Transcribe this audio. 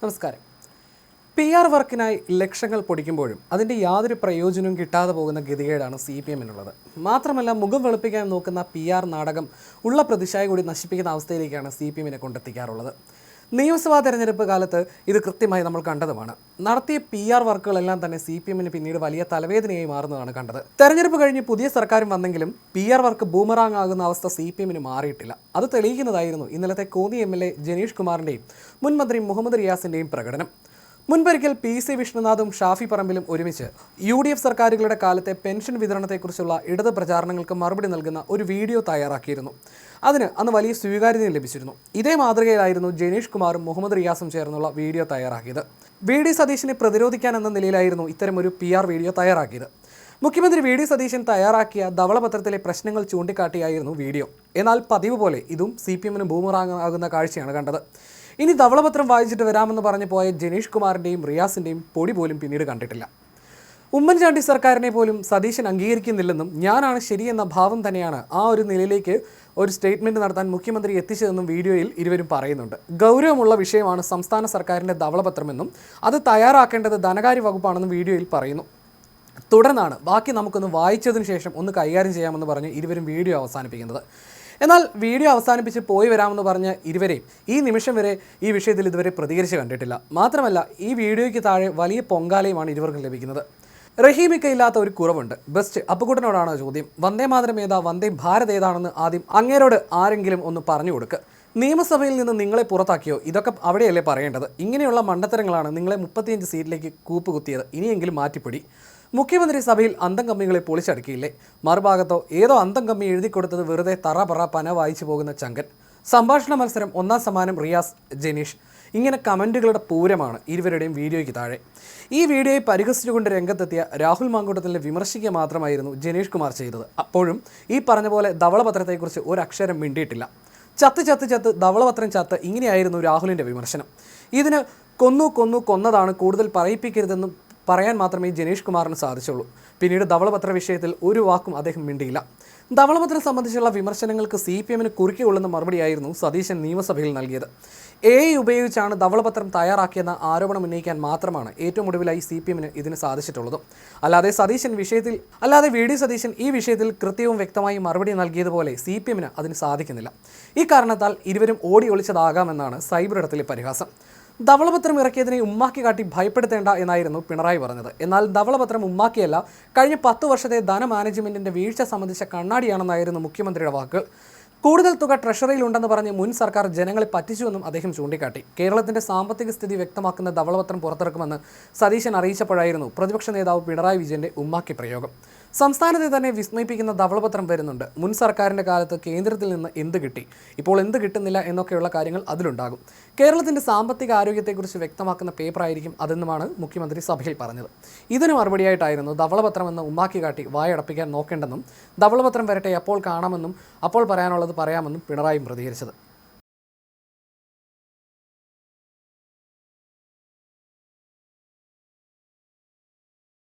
നമസ്കാരം. P R വർക്കിനായി ലക്ഷങ്ങൾ പൊടിക്കുമ്പോഴും അതിൻ്റെ യാതൊരു പ്രയോജനവും കിട്ടാതെ പോകുന്ന ഗതികേടാണ് CPM-നുള്ളത്. മാത്രമല്ല, മുഖം വെളുപ്പിക്കാൻ നോക്കുന്ന PR നാടകം ഉള്ള പ്രതിച്ഛായ കൂടി നശിപ്പിക്കുന്ന അവസ്ഥയിലേക്കാണ് CPM-നെ കൊണ്ടെത്തിക്കാറുള്ളത്. നിയമസഭാ തെരഞ്ഞെടുപ്പ് കാലത്ത് ഇത് കൃത്യമായി നമ്മൾ കണ്ടതുമാണ്. നടത്തിയ PR വർക്കുകളെല്ലാം തന്നെ CPM-ന് പിന്നീട് വലിയ തലവേദനയായി മാറുന്നതാണ് കണ്ടത്. തെരഞ്ഞെടുപ്പ് കഴിഞ്ഞ് പുതിയ സർക്കാരും വന്നെങ്കിലും PR വർക്ക് ബൂമറാങ് ആകുന്ന അവസ്ഥ CPM-ന് മാറിയിട്ടില്ല. അത് തെളിയിക്കുന്നതായിരുന്നു ഇന്നലത്തെ കോന്നി MLA ജനീഷ് കുമാറിൻ്റെയും മുൻ മന്ത്രി മുഹമ്മദ് റിയാസിൻ്റെയും പ്രകടനം. മുൻപൊരിക്കൽ PC വിഷ്ണുനാഥും ഷാഫി പറമ്പിലും ഒരുമിച്ച് UDF സർക്കാരുകളുടെ കാലത്തെ പെൻഷൻ വിതരണത്തെക്കുറിച്ചുള്ള ഇടത് പ്രചാരണങ്ങൾക്ക് മറുപടി നൽകുന്ന ഒരു വീഡിയോ തയ്യാറാക്കിയിരുന്നു. അതിന് അന്ന് വലിയ സ്വീകാര്യത ലഭിച്ചിരുന്നു. ഇതേ മാതൃകയിലായിരുന്നു ജനീഷ് കുമാറും മുഹമ്മദ് റിയാസും ചേർന്നുള്ള വീഡിയോ തയ്യാറാക്കിയത്. VD സതീശനെ പ്രതിരോധിക്കാൻ എന്ന നിലയിലായിരുന്നു ഇത്തരമൊരു PR വീഡിയോ തയ്യാറാക്കിയത്. മുഖ്യമന്ത്രി VD സതീശൻ തയ്യാറാക്കിയ ധവളപത്രത്തിലെ പ്രശ്നങ്ങൾ ചൂണ്ടിക്കാട്ടിയായിരുന്നു വീഡിയോ. എന്നാൽ പതിവ് പോലെ ഇതും CPM-ന് ബൂമറാങ് ആകുന്ന കാഴ്ചയാണ് കണ്ടത്. ഇനി ധവളപത്രം വായിച്ചിട്ട് വരാമെന്ന് പറഞ്ഞു പോയ ജനീഷ് കുമാറിൻ്റെയും റിയാസിൻ്റെയും പൊടി പോലും പിന്നീട് കണ്ടിട്ടില്ല. ഉമ്മൻചാണ്ടി സർക്കാരിനെ പോലും സതീശൻ അംഗീകരിക്കുന്നില്ലെന്നും ഞാനാണ് ശരിയെന്ന ഭാവം തന്നെയാണ് ആ ഒരു നിലയിലേക്ക് ഒരു സ്റ്റേറ്റ്മെൻറ്റ് നടത്താൻ മുഖ്യമന്ത്രി എത്തിച്ചതെന്നും വീഡിയോയിൽ ഇരുവരും പറയുന്നുണ്ട്. ഗൗരവമുള്ള വിഷയമാണ് സംസ്ഥാന സർക്കാരിൻ്റെ ധവളപത്രമെന്നും അത് തയ്യാറാക്കേണ്ടത് ധനകാര്യ വകുപ്പാണെന്നും വീഡിയോയിൽ പറയുന്നു. തുടർന്നാണ് ബാക്കി നമുക്കൊന്ന് വായിച്ചതിന് ശേഷം ഒന്ന് കൈകാര്യം ചെയ്യാമെന്ന് പറഞ്ഞ് ഇരുവരും വീഡിയോ അവസാനിപ്പിക്കുന്നത്. എന്നാൽ വീഡിയോ അവസാനിപ്പിച്ച് പോയി വരാമെന്ന് പറഞ്ഞ ഇരുവരെയും ഈ നിമിഷം വരെ ഈ വിഷയത്തിൽ ഇതുവരെ പ്രതികരിച്ച് കണ്ടിട്ടില്ല. മാത്രമല്ല, ഈ വീഡിയോയ്ക്ക് താഴെ വലിയ പൊങ്കാലയുമാണ് ഇരുവർക്കും ലഭിക്കുന്നത്. റഹീമിക്കയില്ലാത്ത ഒരു കുറവുണ്ട്. ബെസ്റ്റ് അപ്പുകുട്ടനോടാണ് ചോദ്യം. വന്ദേ മാതരം ഏതാ, വന്ദേ ഭാരത് ഏതാണെന്ന് ആദ്യം അങ്ങേരോട് ആരെങ്കിലും ഒന്ന് പറഞ്ഞു കൊടുക്കുക. നിയമസഭയിൽ നിന്ന് നിങ്ങളെ പുറത്താക്കിയോ? ഇതൊക്കെ അവിടെയല്ലേ പറയേണ്ടത്. ഇങ്ങനെയുള്ള മണ്ടത്തരങ്ങളാണ് നിങ്ങളെ 35 സീറ്റിലേക്ക് കൂപ്പുകുത്തിയത്. ഇനിയെങ്കിലും മാറ്റിപ്പിടി. മുഖ്യമന്ത്രി സഭയിൽ അന്തം കമ്മികളെ പൊളിച്ചടുക്കിയില്ലേ? മറുഭാഗത്തോ ഏതോ അന്തം കമ്മി എഴുതി കൊടുത്തത് വെറുതെ തറ പന വായിച്ചു പോകുന്ന ചങ്കൻ. സംഭാഷണ മത്സരം 1ാം സമ്മാനം റിയാസ് ജനീഷ്. ഇങ്ങനെ കമൻറ്റുകളുടെ പൂരമാണ് ഇരുവരുടെയും വീഡിയോയ്ക്ക് താഴെ. ഈ വീഡിയോയെ പരിഹസിച്ചുകൊണ്ട് രംഗത്തെത്തിയ രാഹുൽ മാങ്കൂട്ടത്തിലെ വിമർശിക്കുക മാത്രമായിരുന്നു ജനീഷ് കുമാർ ചെയ്തത്. അപ്പോഴും ഈ പറഞ്ഞ പോലെ ധവളപത്രത്തെക്കുറിച്ച് ഒരക്ഷരം മിണ്ടിയിട്ടില്ല. ചത്ത് ധവളപത്രം ചത്ത്, ഇങ്ങനെയായിരുന്നു രാഹുലിൻ്റെ വിമർശനം. ഇതിന് കൊന്നതാണ്, കൂടുതൽ പറയിപ്പിക്കരുതെന്നും പറയാൻ മാത്രമേ ജനീഷ് കുമാറിന് സാധിച്ചുള്ളൂ. പിന്നീട് ധവളപത്ര വിഷയത്തിൽ ഒരു വാക്കും അദ്ദേഹം മിണ്ടിയില്ല. ധവളപത്രം സംബന്ധിച്ചുള്ള വിമർശനങ്ങൾക്ക് CPM-ന് കുറുക്കിക്കൊള്ളുന്ന മറുപടിയായിരുന്നു സതീശൻ നിയമസഭയിൽ നൽകിയത്. AI ഉപയോഗിച്ചാണ് ധവളപത്രം തയ്യാറാക്കിയെന്ന ആരോപണം ഉന്നയിക്കാൻ മാത്രമാണ് ഏറ്റവും ഒടുവിലായി CPM-ന് ഇതിന് സാധിച്ചിട്ടുള്ളത്. അല്ലാതെ VD സതീശൻ ഈ വിഷയത്തിൽ കൃത്യവും വ്യക്തമായി മറുപടി നൽകിയതുപോലെ CPM-ന് അതിന് സാധിക്കുന്നില്ല. ഈ കാരണത്താൽ ഇരുവരും ഓടി ഒളിച്ചതാകാമെന്നാണ് സൈബർ ഇടത്തിലെ പരിഹാസം. ധവളപത്രം ഇറക്കിയതിനെ ഉമ്മാക്കി കാട്ടി ഭയപ്പെടുത്തേണ്ട എന്നായിരുന്നു പിണറായി പറഞ്ഞത്. എന്നാൽ ധവളപത്രം ഉമ്മാക്കിയല്ല, കഴിഞ്ഞ 10 വർഷത്തെ ധന മാനേജ്മെൻറ്റിൻ്റെ വീഴ്ച സംബന്ധിച്ച കണ്ണാടിയാണെന്നായിരുന്നു മുഖ്യമന്ത്രിയുടെ വാക്കുകൾ. കൂടുതൽ തുക ട്രഷറിയിലുണ്ടെന്ന് പറഞ്ഞ് മുൻ സർക്കാർ ജനങ്ങളെ പറ്റിച്ചുവെന്നും അദ്ദേഹം ചൂണ്ടിക്കാട്ടി. കേരളത്തിൻ്റെ സാമ്പത്തിക സ്ഥിതി വ്യക്തമാക്കുന്ന ധവളപത്രം പുറത്തിറക്കുമെന്ന് സതീശൻ അറിയിച്ചപ്പോഴായിരുന്നു പ്രതിപക്ഷ നേതാവ് പിണറായി വിജയൻ്റെ ഉമ്മാക്കി പ്രയോഗം. സംസ്ഥാനത്തെ തന്നെ വിസ്മയിപ്പിക്കുന്ന ധവളപത്രം വരുന്നുണ്ട്. മുൻ സർക്കാരിൻ്റെ കാലത്ത് കേന്ദ്രത്തിൽ നിന്ന് എന്ത് കിട്ടി, ഇപ്പോൾ എന്ത് കിട്ടുന്നില്ല എന്നൊക്കെയുള്ള കാര്യങ്ങൾ അതിലുണ്ടാകും. കേരളത്തിൻ്റെ സാമ്പത്തിക ആരോഗ്യത്തെക്കുറിച്ച് വ്യക്തമാക്കുന്ന പേപ്പറായിരിക്കും അതെന്നുമാണ് മുഖ്യമന്ത്രി സഭയിൽ പറഞ്ഞത്. ഇതിന് മറുപടിയായിട്ടായിരുന്നു ധവളപത്രം എന്ന് ഉമ്മാക്കി കാട്ടി വായടപ്പിക്കാൻ നോക്കേണ്ടെന്നും ധവളപത്രം വരട്ടെ അപ്പോൾ കാണാമെന്നും അപ്പോൾ പറയാനുള്ളത് പറയാമെന്നും പിണറായി പ്രതികരിച്ചത്.